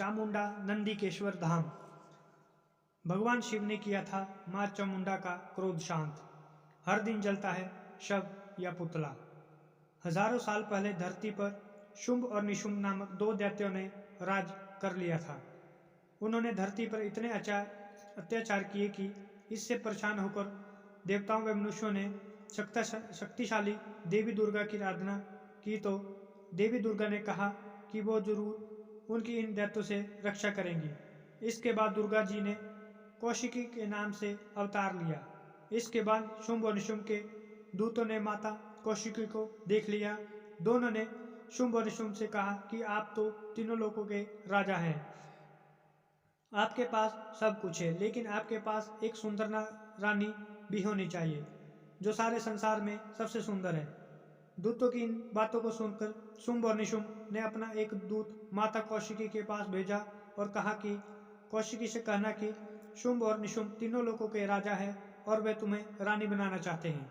चामुंडा नंदीकेश्वर धाम। भगवान शिव ने किया था मां चामुंडा का क्रोध शांत। हर दिन जलता है शव या पुतला। हजारों साल पहले धरती पर शुंभ और निशुंभ नामक दो दैत्यों ने राज कर लिया था। उन्होंने धरती पर इतने अत्याचार किए कि इससे परेशान होकर देवताओं व मनुष्यों ने शक्तिशाली देवी दुर्गा की आराधना की तो देवी दुर्गा ने कहा कि वो जरूर उनकी इन दैत्यों से रक्षा करेंगी। इसके बाद दुर्गा जी ने कौशिकी के नाम से अवतार लिया। इसके बाद शुंभ और निशुंभ के दूतों ने माता कौशिकी को देख लिया। दोनों ने शुंभ और निशुंभ से कहा कि आप तो तीनों लोकों के राजा हैं, आपके पास सब कुछ है, लेकिन आपके पास एक सुंदर रानी भी होनी चाहिए जो सारे संसार में सबसे सुंदर है। दूतों की इन बातों को सुनकर शुंभ और निशुंभ ने अपना एक दूत माता कौशिकी के पास भेजा और कहा कि कौशिकी से कहना कि शुंभ और निशुंभ तीनों लोकों के राजा है और वे तुम्हें रानी बनाना चाहते हैं।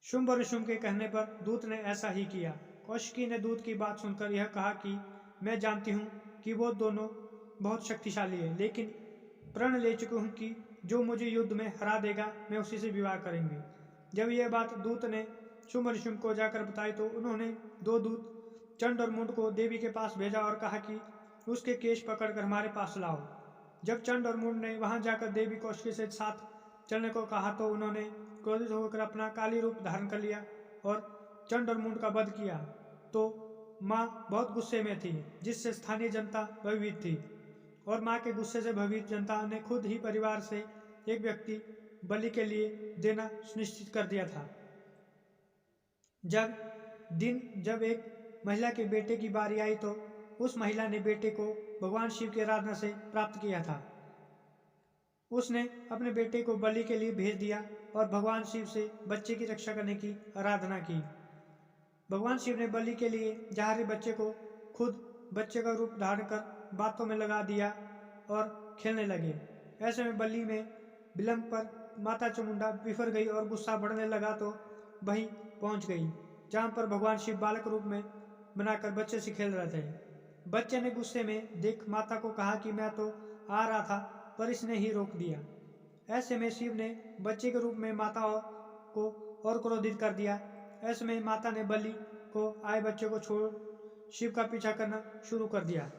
शुंभ और निशुंभ के कहने पर दूत ने ऐसा ही किया। कौशिकी ने दूत की बात सुनकर यह कहा कि मैं जानती हूँ कि वो दोनों बहुत शक्तिशाली है, लेकिन प्रण ले चुकी हूँ कि जो मुझे युद्ध में हरा देगा मैं उसी से विवाह करेंगे। जब यह बात दूत ने शुंभ और निशुंभ को जाकर बताई तो उन्होंने दो दूत चंड और मुंड को देवी के पास भेजा और कहा कि उसके केश पकड़कर हमारे पास लाओ। जब चंड और मुंड ने वहां जाकर देवी कौशिकी से साथ चलने को कहा तो उन्होंने क्रोधित होकर अपना काली रूप धारण कर लिया और चंड और मुंड का वध किया। तो माँ बहुत गुस्से में थी, जिससे स्थानीय जनता भयभीत थी, और माँ के गुस्से से भयभीत जनता ने खुद ही परिवार से एक व्यक्ति बलि के लिए देना सुनिश्चित कर दिया था। जब एक महिला के बेटे की बारी आई तो उस महिला ने बेटे को भगवान शिव की आराधना से प्राप्त किया था। उसने अपने बेटे को बलि के लिए भेज दिया और भगवान शिव से बच्चे की रक्षा करने की आराधना की। भगवान शिव ने बलि के लिए जहरी बच्चे को खुद बच्चे का रूप धारण कर बातों में लगा दिया और खेलने लगे। ऐसे में बलि में विलंब पर माता चामुंडा बिफर गई और गुस्सा बढ़ने लगा तो वहीं पहुंच गई जहां पर भगवान शिव बालक रूप में बनाकर बच्चे से खेल रहे थे। बच्चे ने गुस्से में देख माता को कहा कि मैं तो आ रहा था पर इसने ही रोक दिया। ऐसे में शिव ने बच्चे के रूप में माता को और क्रोधित कर दिया। ऐसे में माता ने बलि को आए बच्चे को छोड़ शिव का पीछा करना शुरू कर दिया।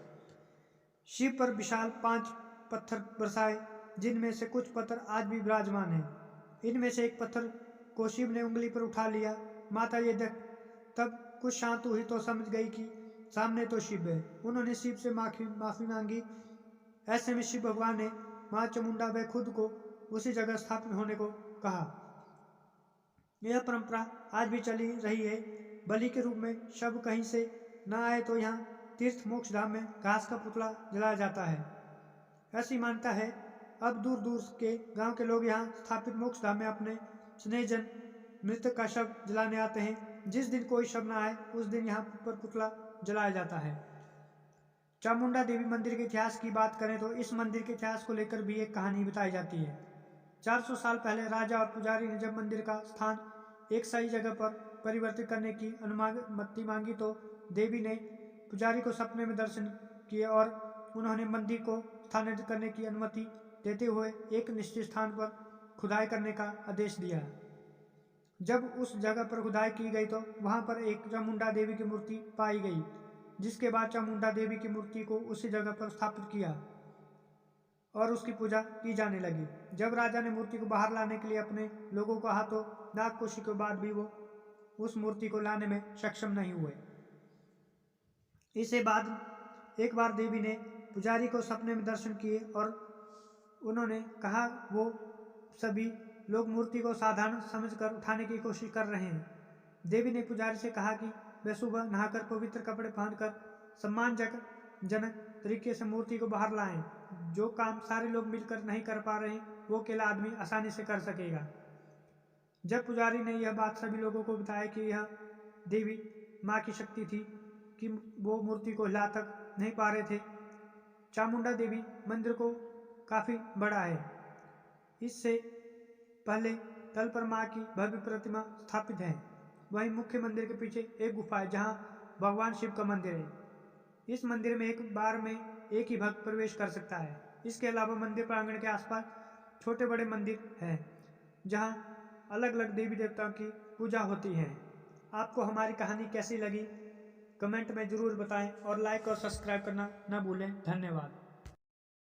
शिव पर विशाल 5 पत्थर बरसाए, जिनमें से कुछ पत्थर आज भी विराजमान हैं। इनमें से एक पत्थर को शिव ने उंगली पर उठा लिया। माता ये देख तब कुछ शांत हुई तो समझ गई कि सामने तो शिव है। उन्होंने शिव से माफी मांगी। ऐसे में शिव भगवान ने मां चामुंडा व खुद को उसी जगह स्थापित होने को कहा। यह परंपरा आज भी चली रही है। बलि के रूप में शव कहीं से न आए तो यहाँ तीर्थ मोक्ष धाम में घास का पुतला जलाया जाता है। ऐसी मान्यता है। अब दूर दूर के गांव के लोग यहाँ स्थापित मोक्ष धाम में अपने स्नेहजन मृतक का शव जलाने आते हैं। जिस दिन कोई शव न आए उस दिन यहाँ पर पुतला जलाया जाता है। चामुंडा देवी मंदिर के इतिहास की बात करें तो इस मंदिर के इतिहास को लेकर भी एक कहानी बताई जाती है। 400 साल पहले राजा और पुजारी ने जब मंदिर का स्थान एक सही जगह पर परिवर्तित करने की अनुमति मांगी तो देवी ने पुजारी को सपने में दर्शन किए और उन्होंने मंदिर को स्थानांतरित करने की अनुमति देते हुए एक निश्चित स्थान पर खुदाई करने का आदेश दिया। जब उस जगह पर खुदाई की गई तो वहां पर एक चामुंडा देवी की मूर्ति पाई गई, जिसके बाद चामुंडा देवी की मूर्ति को उसी जगह पर स्थापित किया और उसकी पूजा की जाने लगी। जब राजा ने मूर्ति को बाहर लाने के लिए अपने लोगों को कहा तो नाग कोशिश के बाद भी वो उस मूर्ति को लाने में सक्षम नहीं हुए। इसके बाद एक बार देवी ने पुजारी को सपने में दर्शन किए और उन्होंने कहा वो सभी लोग मूर्ति को साधारण समझकर उठाने की कोशिश कर रहे हैं। देवी ने पुजारी से कहा कि वे सुबह नहाकर पवित्र कपड़े पहनकर सम्मानजनक तरीके से मूर्ति को बाहर लाएं। जो काम सारे लोग मिलकर नहीं कर पा रहे वो अकेला आदमी आसानी से कर सकेगा। जब पुजारी ने यह बात सभी लोगों को बताया कि यह देवी माँ की शक्ति थी कि वो मूर्ति को हिला तक नहीं पा रहे थे। चामुंडा देवी मंदिर को काफी बड़ा है। इससे पहले तल पर माँ की भव्य प्रतिमा स्थापित है। वहीं मुख्य मंदिर के पीछे एक गुफा है जहाँ भगवान शिव का मंदिर है। इस मंदिर में एक बार में एक ही भक्त प्रवेश कर सकता है। इसके अलावा मंदिर प्रांगण के आसपास छोटे बड़े मंदिर हैं जहां अलग अलग देवी देवताओं की पूजा होती है। आपको हमारी कहानी कैसी लगी कमेंट में ज़रूर बताएं और लाइक और सब्सक्राइब करना ना भूलें। धन्यवाद।